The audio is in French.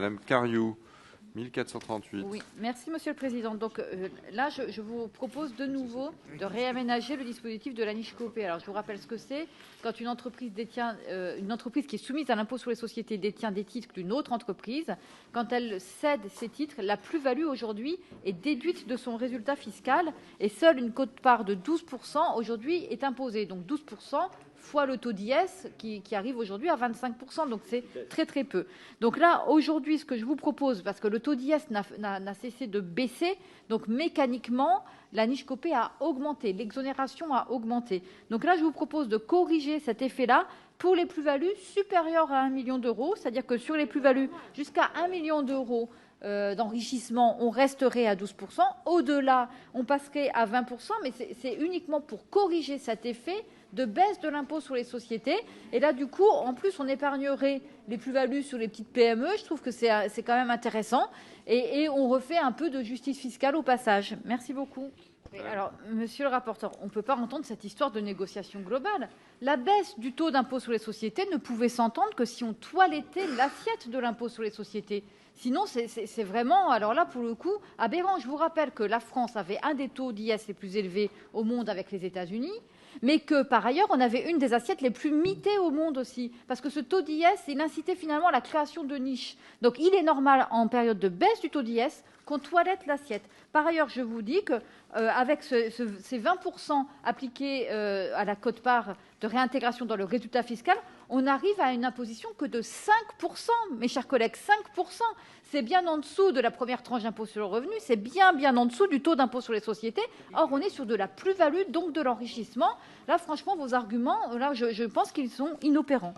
Madame Cariou, 1438. Oui, merci Monsieur le Président. Donc là, je vous propose de nouveau de réaménager le dispositif de la niche coopée. Alors je vous rappelle ce que c'est. Quand une entreprise détient, une entreprise qui est soumise à l'impôt sur les sociétés détient des titres d'une autre entreprise, quand elle cède ces titres, la plus-value aujourd'hui est déduite de son résultat fiscal et seule une quote-part de 12% aujourd'hui est imposée. Donc 12% fois le taux d'IS qui arrive aujourd'hui à 25%, donc c'est très très peu. Donc là, aujourd'hui, ce que je vous propose, parce que le taux d'IS n'a cessé de baisser, donc mécaniquement, la niche copée a augmenté, l'exonération a augmenté. Donc là, je vous propose de corriger cet effet-là pour les plus-values supérieures à 1 million d'euros, c'est-à-dire que sur les plus-values jusqu'à 1 million d'euros, d'enrichissement, on resterait à 12%. Au-delà, on passerait à 20%, mais c'est uniquement pour corriger cet effet de baisse de l'impôt sur les sociétés. Et là, du coup, en plus, on épargnerait les plus-values sur les petites PME. Je trouve que c'est quand même intéressant. Et on refait un peu de justice fiscale au passage. Merci beaucoup. Alors, monsieur le rapporteur, on ne peut pas entendre cette histoire de négociation globale. La baisse du taux d'impôt sur les sociétés ne pouvait s'entendre que si on toilettait l'assiette de l'impôt sur les sociétés. Sinon, c'est vraiment, alors là, pour le coup, aberrant. Je vous rappelle que la France avait un des taux d'IS les plus élevés au monde avec les États-Unis, mais que, par ailleurs, on avait une des assiettes les plus mitées au monde aussi. Parce que ce taux d'IS, il incitait finalement à la création de niches. Donc, il est normal, en période de baisse du taux d'IS, qu'on toilette l'assiette. Par ailleurs, je vous dis qu'avec ces 20% appliqués à la quote-part de réintégration dans le résultat fiscal, on arrive à une imposition que de 5%, mes chers collègues, 5%. C'est bien en dessous de la première tranche d'impôt sur le revenu, c'est bien en dessous du taux d'impôt sur les sociétés. Or, on est sur de la plus-value, donc de l'enrichissement. Là, franchement, vos arguments, là, je pense qu'ils sont inopérants.